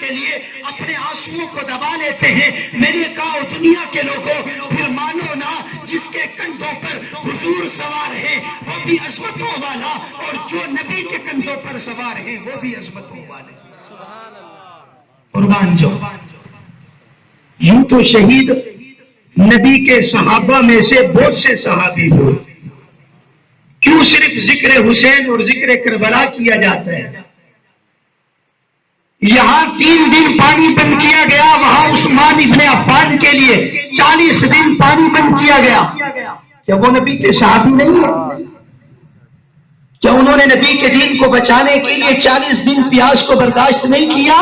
کے لیے اپنے آنسوؤں کو دبا لیتے ہیں۔ میں نے کہا دنیا کے لوگوں پھر مانو نا، جس کے کندھوں پر حضور سوار ہے وہ بھی عظمتوں والا، اور جو نبی کے کندھوں پر سوار ہے وہ بھی عظمتوں والے۔ قربان جو یوں تو شہید نبی کے صحابہ میں سے بہت سے صحابی ہوئے، کیوں صرف ذکر حسین اور ذکر کربلا کیا جاتا ہے؟ یہاں 3 دن پانی بند کیا گیا، وہاں عثمان ابن عفان کے لیے 40 دن پانی بند کیا گیا۔ کیا وہ نبی کے صحابی نہیں ہیں؟ کیا انہوں نے نبی کے دین کو بچانے کے لیے 40 دن پیاس کو برداشت نہیں کیا؟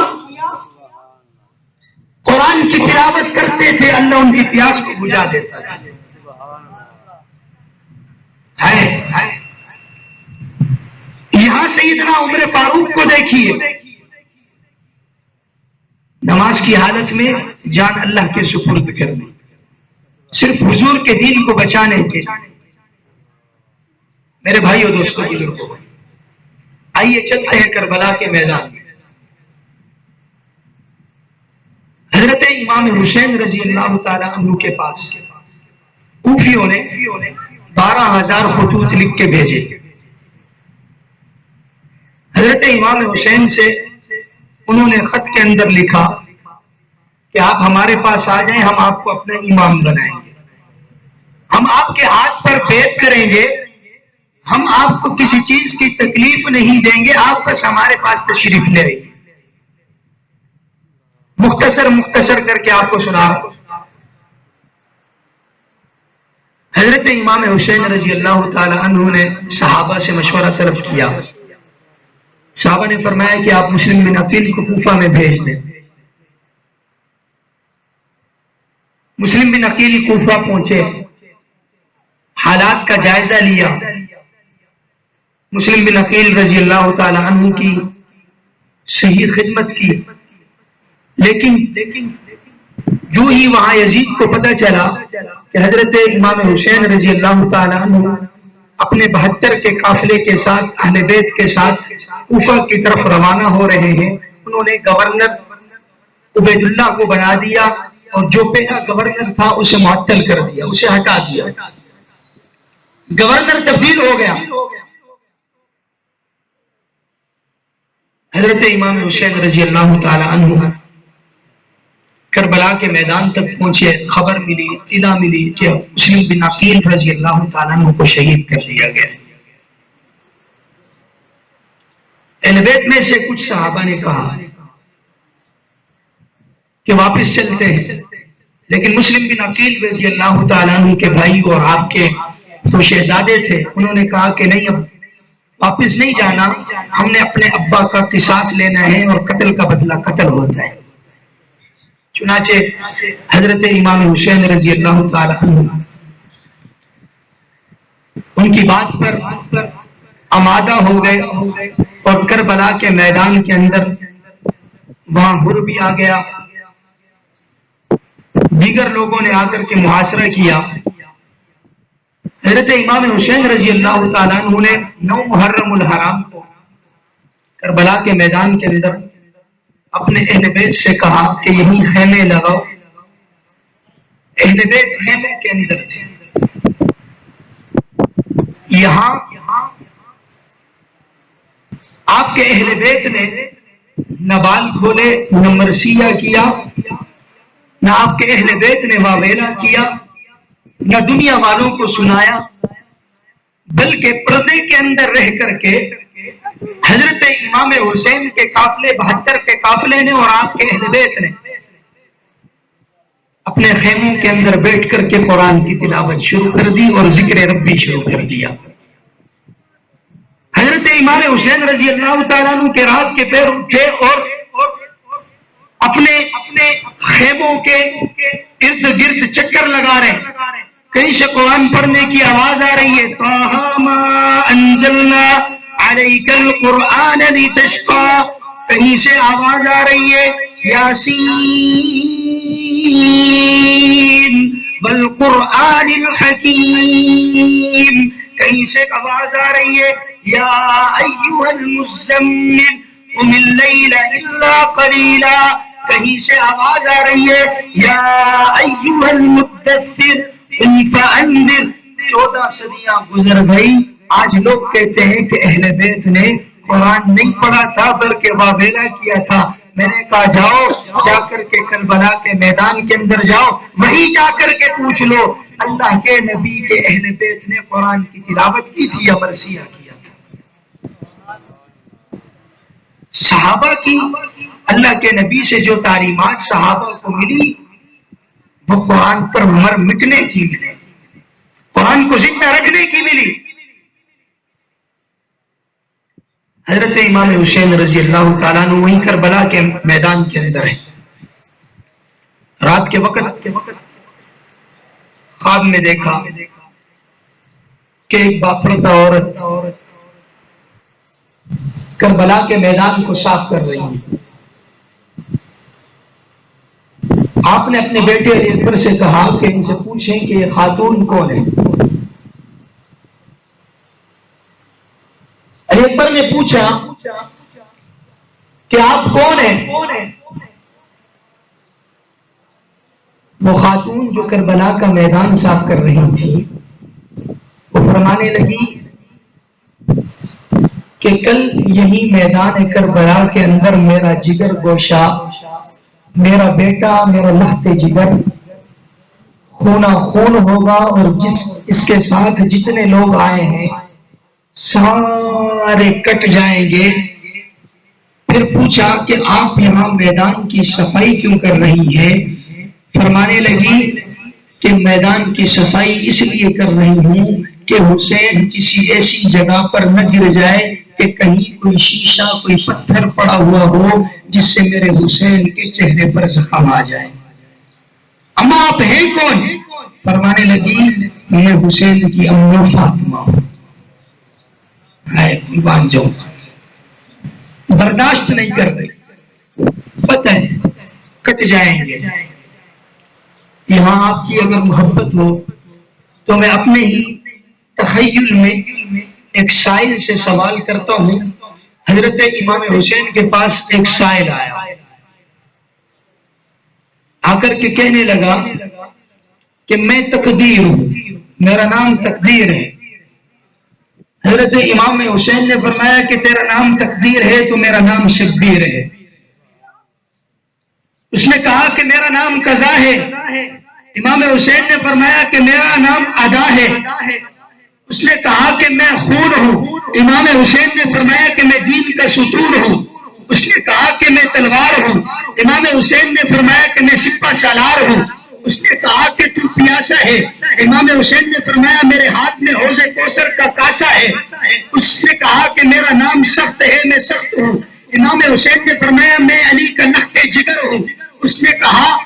قرآن کی تلاوت کرتے تھے، اللہ ان کی پیاس کو بجھا دیتا تھا۔ یہاں سیدنا عمر فاروق کو دیکھیے، نماز کی حالت میں جان اللہ کے سپرد کرنے، صرف حضور کے دین کو بچانے کے۔ میرے بھائیو دوستو بزرگوں، آئیے چلتے ہیں کربلا کے میدان میں۔ حضرت امام حسین رضی اللہ تعالی عنہ کے پاس کوفیوں نے 12,000 خطوط لکھ کے بھیجے۔ حضرت امام حسین سے انہوں نے خط کے اندر لکھا کہ آپ ہمارے پاس آ جائیں، ہم آپ کو اپنا امام بنائیں گے، ہم آپ کے ہاتھ پر بیعت کریں گے، ہم آپ کو کسی چیز کی تکلیف نہیں دیں گے، آپ بس ہمارے پاس تشریف لے آئیے۔ مختصر کر کے آپ کو سنا۔ حضرت امام حسین رضی اللہ تعالی عنہ نے صحابہ سے مشورہ طلب کیا۔ صحابہ نے فرمایا کہ آپ مسلم بن عقیل کو کوفہ میں بھیج دیں۔ مسلم بن عقیل کوفہ پہنچے، حالات کا جائزہ لیا۔ مسلم بن عقیل رضی اللہ تعالی عنہ کی صحیح خدمت کی، لیکن جو ہی وہاں یزید کو پتہ چلا کہ حضرت امام حسین رضی اللہ تعالی عنہ اپنے 72 کے قافلے کے ساتھ، اہل بیت کے ساتھ کوفہ کی طرف روانہ ہو رہے ہیں، انہوں نے گورنر عبید اللہ کو بنا دیا، اور جو پہلا گورنر تھا اسے معطل کر دیا، اسے ہٹا دیا، گورنر تبدیل ہو گیا۔ حضرت امام حسین رضی اللہ تعالی عنہ کربلا کے میدان تک پہنچے، خبر ملی، اطلاع ملی کہ مسلم بن عقیل رضی اللہ تعالیٰ عنہ کو شہید کر دیا گیا۔ اہل بیت میں سے کچھ صحابہ نے کہا کہ واپس چلتے ہیں، لیکن مسلم بن عقیل رضی اللہ تعالیٰ عنہ کے بھائی اور آپ کے تو شہزادے تھے، انہوں نے کہا کہ نہیں، اب واپس نہیں جانا، ہم نے اپنے ابا کا قصاص لینا ہے، اور قتل کا بدلہ قتل ہوتا ہے۔ چنانچہ حضرت امام حسین رضی اللہ تعالی عنہ ان کی بات پر آمادہ ہو گئے، اور کربلا کے میدان کے اندر وہاں حر بھی آ گیا، دیگر لوگوں نے آ کر کے محاصرہ کیا۔ حضرت امام حسین رضی اللہ تعالیٰ عنہ نے 9 محرم الحرام کو کربلا کے میدان کے اندر اپنے اہل بیت سے کہا کہ یہیں خیمے لگاؤ۔ اہل بیت خیمے کے اندر تھے۔ یہاں آپ کے اہل بیت نے نہ بال کھولے، نہ مرثیہ کیا، نہ آپ کے اہل بیت نے واویلا کیا، نہ دنیا والوں کو سنایا، بلکہ پردے کے اندر رہ کر کے حضرت امام حسین کے قافلے 72 کے قافلے نے اور آپ کے اہل بیت نے اپنے خیموں کے اندر بیٹھ کر کے قرآن کی تلاوت شروع کر دی اور ذکر ربی شروع کر دیا۔ حضرت امام حسین رضی اللہ تعالیٰ عنہ کے رات کے پیر اٹھے اور اپنے خیموں کے ارد گرد چکر لگا رہے ہیں، کہیں سے قرآن پڑھنے کی آواز آ رہی ہے، طٰہٰ مَا أَنزَلْنَا عَلَيْكَ الْقُرْآنَ لِتَشْقَىٰ، کہیں سے آواز آ رہی ہے یاسین وَالْقُرْآنِ الْحَكِيمِ، کہیں سے آواز آ رہی ہے یا ایھا المزمل قم اللیل الا قلیلا، کہیں سے آواز آ رہی ہے یا ایھا المدثر قم فانذر۔ 14 صدیاں گزر گئی، آج لوگ کہتے ہیں کہ اہل بیت نے قرآن نہیں پڑھا تھا بلکہ واویلا کیا تھا۔ میں نے کہا جاؤ، جا کر کے کربلا کے میدان کے اندر جاؤ، وہیں جا کر کے پوچھ لو اللہ کے نبی کے اہل بیت نے قرآن کی تلاوت کی تھی یا مرثیہ کیا تھا۔ صحابہ کی اللہ کے نبی سے جو تعلیمات صحابہ کو ملی وہ قرآن پر مر مٹنے کی ملی، قرآن کو زندہ رکھنے کی ملی۔ حضرت امام حسین رضی اللہ تعالیٰ عنہ وہیں کربلا کے میدان کے اندر ہے۔ رات کے وقت خواب میں دیکھا کہ ایک باپردہ عورت کربلا کے میدان کو صاف کر رہی ہے۔ آپ نے اپنے بیٹے علی اکبر سے کہا کہ ان سے پوچھیں کہ یہ خاتون کون ہے۔ علی اکبر نے پوچھا کہ آپ کون ہیں؟ وہ خاتون جو کربلا کا میدان صاف کر رہی تھی وہ فرمانے لگی کہ کل یہی میدان کربلا کے اندر میرا جگر گوشہ، میرا بیٹا، میرا لخت جگر خونا خون ہوگا، اور اس کے ساتھ جتنے لوگ آئے ہیں سارے کٹ جائیں گے۔ پھر پوچھا کہ آپ یہاں میدان کی صفائی کیوں کر رہی ہے؟ فرمانے لگی کہ میدان کی صفائی اس لیے کر رہی ہوں کہ حسین کسی ایسی جگہ پر نہ گر جائے کہ کہیں کوئی شیشہ، کوئی پتھر پڑا ہوا ہو جس سے میرے حسین کے چہرے پر زخم آ جائے۔ اما آپ ہیں کون؟ فرمانے لگی میں حسین کی ام فاطمہ ہوں۔ قربان جاؤں، برداشت نہیں کر رہی، پتہ ہے کٹ جائیں گے۔ یہاں آپ کی اگر محبت ہو تو میں اپنے ہی تخیل میں ایک سائل سے سوال کرتا ہوں۔ حضرت امام حسین کے پاس ایک سائل آیا، آ کر کے کہنے لگا کہ میں تقدیر ہوں، میرا نام تقدیر ہے۔ حضرت امام حسین نے فرمایا کہ تیرا نام تقدیر ہے تو میرا نام شبیر ہے۔ اس نے کہا کہ میرا نام قضا ہے۔ امام حسین نے فرمایا کہ میرا نام ادا ہے۔ اس نے کہا کہ میں خون ہوں۔ امام حسین نے فرمایا کہ میں دین کا ستون ہوں۔ اس نے کہا کہ میں تلوار ہوں۔ امام حسین نے فرمایا کہ میں سپہ سالار ہوں۔ اس نے کہا کہ تو پیاسا ہے۔ امام حسین نے فرمایا میرے ہاتھ میں حوض کوثر کا کاسا ہے۔ اس نے کہا کہ میرا نام سخت ہے، میں سخت ہوں۔ امام حسین نے فرمایا میں علی کا لخت جگر ہوں۔ اس نے کہا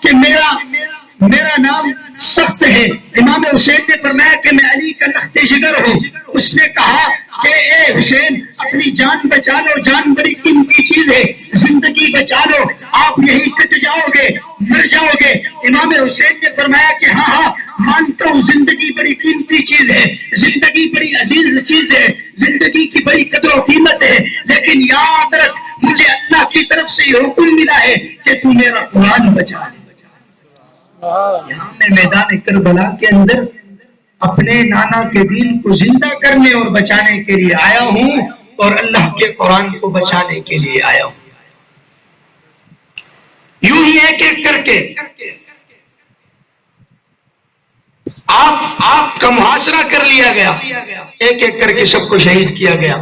کہ میرا نام سخت ہے۔ امام حسین نے فرمایا کہ میں علی کا لخت جگر ہوں۔ اس نے کہا کہ اے حسین اپنی جان بچا لو، جان بڑی قیمتی چیز ہے، زندگی بچا لو، آپ یہی کٹ جاؤ گے، مر جاؤ گے۔ امام حسین نے فرمایا کہ ہاں مانتا ہوں زندگی بڑی قیمتی چیز ہے، زندگی بڑی عزیز چیز ہے، زندگی کی بڑی قدر و قیمت ہے، لیکن یاد رکھ مجھے اللہ کی طرف سے یہ حکم ملا ہے کہ تو میرا قرآن بچا لے۔ یہاں میں میدان کربلا کے اندر اپنے نانا کے دین کو زندہ کرنے اور بچانے کے لیے آیا ہوں، اور اللہ کے قرآن کو بچانے کے لیے آیا ہوں۔ یوں ہی ایک ایک کر کے آپ کا محاصرہ کر لیا گیا، ایک ایک کر کے سب کو شہید کیا گیا۔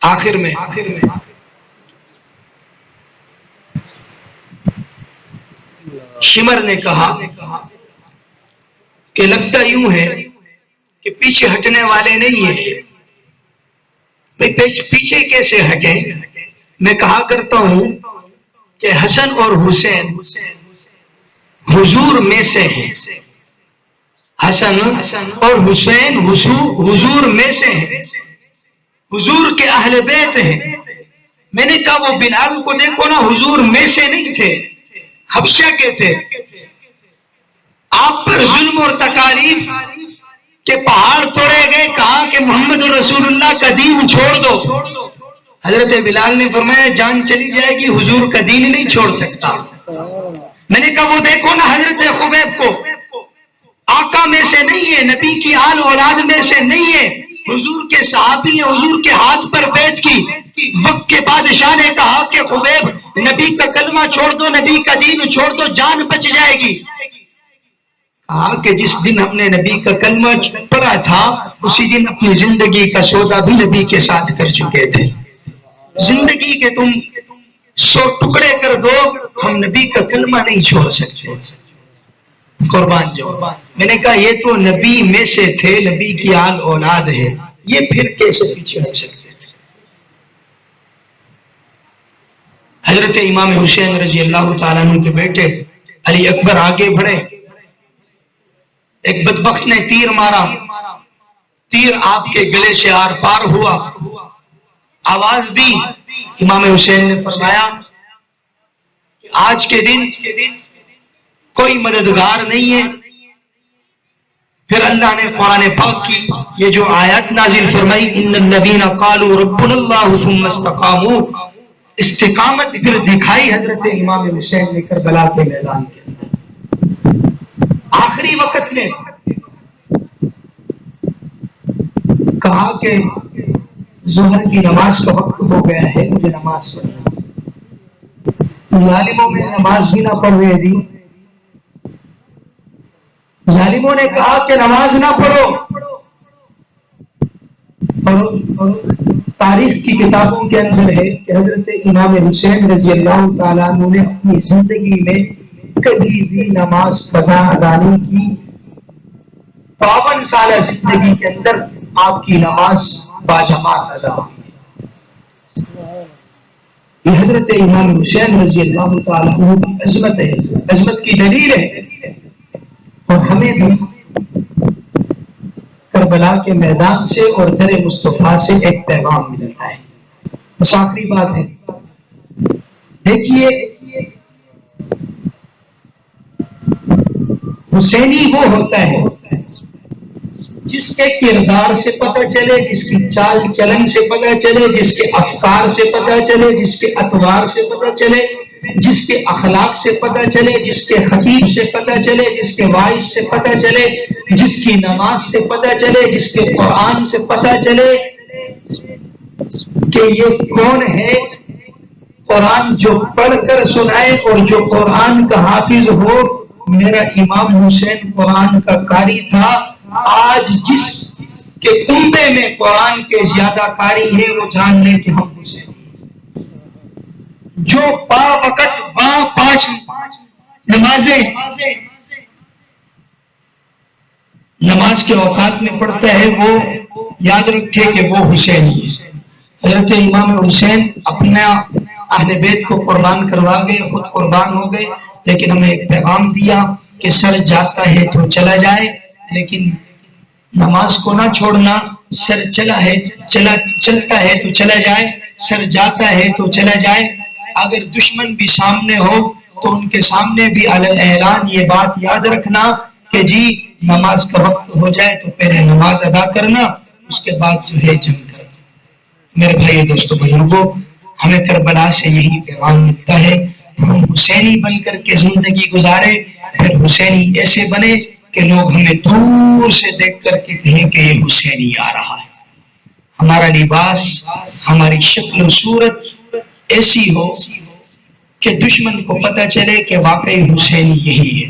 آخر میں شمر نے کہا کہ لگتا یوں ہے کہ پیچھے ہٹنے والے نہیں ہیں، پیچھے کیسے ہٹے؟ میں کہا کرتا ہوں کہ حسن اور حسین حضور میں سے ہیں، حسن اور حسین حضور میں سے ہیں، حضور کے اہل بیت ہیں۔ میں نے کہا وہ بلال کو دیکھو نا، حضور میں سے نہیں تھے، حبشہ کے تھے۔ آپ پر ظلم اور تکالیف کہ پہاڑ توڑے گئے، کہا کہ محمد رسول اللہ کا دین چھوڑ دو۔ حضرت بلال نے فرمایا جان چلی جائے گی، حضور کا دین نہیں چھوڑ سکتا۔ میں نے کہا وہ دیکھو نا حضرت خبیب کو، آقا میں سے نہیں ہے، نبی کی آل اولاد میں سے نہیں ہے، حضور کے صحابی ہیں، حضور کے ہاتھ پر بیعت کی۔ وقت کے بادشاہ نے کہا کہ خبیب نبی کا کلمہ چھوڑ دو، نبی کا دین چھوڑ دو، جان بچ جائے گی۔ کہا کہ جس دن ہم نے نبی کا کلمہ پڑھا تھا اسی دن اپنی زندگی کا سودا بھی نبی کے ساتھ کر چکے تھے۔ زندگی کے تم 100 ٹکڑے کر دو، ہم نبی کا کلمہ نہیں چھوڑ سکتے۔ قربان جو میں نے کہا یہ تو نبی میں سے تھے، نبی کی آل اولاد ہے، یہ پھر کیسے پیچھے ہٹ سکتے تھے؟ حضرت امام حسین رضی اللہ تعالیٰ عنہ کے بیٹے علی اکبر آگے بڑھے، ایک بدبخت نے تیر مارا، تیر آپ کے گلے سے آر پار ہوا، آواز دی۔ امام حسین نے فرمایا کہ آج کے دن کوئی مددگار نہیں ہے۔ پھر اللہ نے قرآن پاک کی یہ جو آیت نازل فرمائی، ان الذین قالوا ربنا اللہ ثم استقاموا، استقامت پھر دکھائی حضرت امام حسین نے کربلا کے میدان کے اندر۔ آخری وقت میں کہا کہ ظہر کی نماز کا وقت ہو گیا ہے، مجھے نماز پڑھنا۔ ظالموں میں نماز بھی نہ پڑھ رہے تھی، ظالموں نے کہا کہ نماز نہ پڑھو۔ اور تاریخ کی کتابوں کے اندر ہے کہ حضرت امام حسین رضی اللہ تعالیٰ عنہ نے اپنی زندگی میں کبھی بھی نماز قضا ادا نہیں کی۔ 52 سالہ زندگی کے اندر آپ کی نماز باجماعت ادا ہوئی۔ یہ حضرت امام حسین رضی اللہ تعالیٰ عنہ کی عظمت ہے، عظمت کی دلیل ہے۔ اور ہمیں بھی کربلا کے میدان سے اور در مصطفیٰ سے ایک پیغام ملتا ہے۔ بس آخری بات ہے، دیکھیے حسینی وہ ہوتا ہے جس کے کردار سے پتہ چلے، جس کی چال چلن سے پتہ چلے، جس کے افکار سے پتہ چلے، جس کے اطوار سے پتہ چلے، جس کے اخلاق سے پتہ چلے، جس کے خطیب سے پتہ چلے، جس کے وائس سے پتہ چلے، جس کی نماز سے پتہ چلے، جس کے قرآن سے پتہ چلے کہ یہ کون ہے۔ قرآن جو پڑھ کر سنائے اور جو قرآن کا حافظ ہو، میرا امام حسین قرآن کا قاری تھا۔ آج جس کے کنبے میں قرآن کے زیادہ قاری ہیں وہ جان لیں کہ ہم حسین جو با وقت با 5 نمازیں نماز کے اوقات میں پڑھتا ہے، وہ یاد رکھے کہ وہ حسینی ہے۔ حضرت امام حسین اپنا اہل بیت کو قربان کروا گئے، خود قربان ہو گئے، لیکن ہمیں ایک پیغام دیا کہ سر جاتا ہے تو چلا جائے، لیکن نماز کو نہ چھوڑنا۔ سر چلتا ہے تو چلا جائے، سر جاتا ہے تو چلا جائے۔ اگر دشمن بھی سامنے ہو تو ان کے سامنے بھی اعلان یہ بات یاد رکھنا کہ جی نماز کا وقت ہو جائے تو پہلے نماز ادا کرنا، اس کے بعد جو ہے جنگ کرنا۔ میرے بھائی دوستو بزرگوں، ہمیں کربلا سے یہی پیغام ملتا ہے، ہم حسینی بن کر کے زندگی گزارے، پھر حسینی ایسے بنے کہ لوگ ہمیں دور سے دیکھ کر کے کہیں کہ یہ حسینی آ رہا ہے۔ ہمارا لباس، ہماری شکل و صورت ایسی ہو کہ دشمن کو پتہ چلے کہ واقعی حسینی یہی ہے۔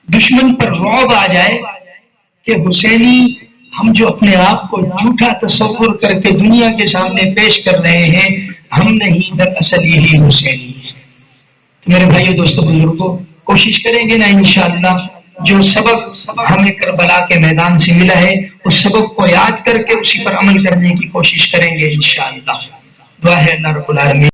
دشمن پر رعب آ جائے کہ حسینی ہم جو اپنے آپ کو جھوٹا تصور کر کے دنیا کے سامنے پیش کر رہے ہیں، ہم نہیں، دراصل یہی حسینی ہے۔ میرے بھائیو دوستو بزرگوں، کوشش کریں گے نا انشاءاللہ جو سبق ہمیں کربلا کے میدان سے ملا ہے اس سبق کو یاد کر کے اسی پر عمل کرنے کی کوشش کریں گے انشاءاللہ۔ دعا ہے اللہ رب العالمین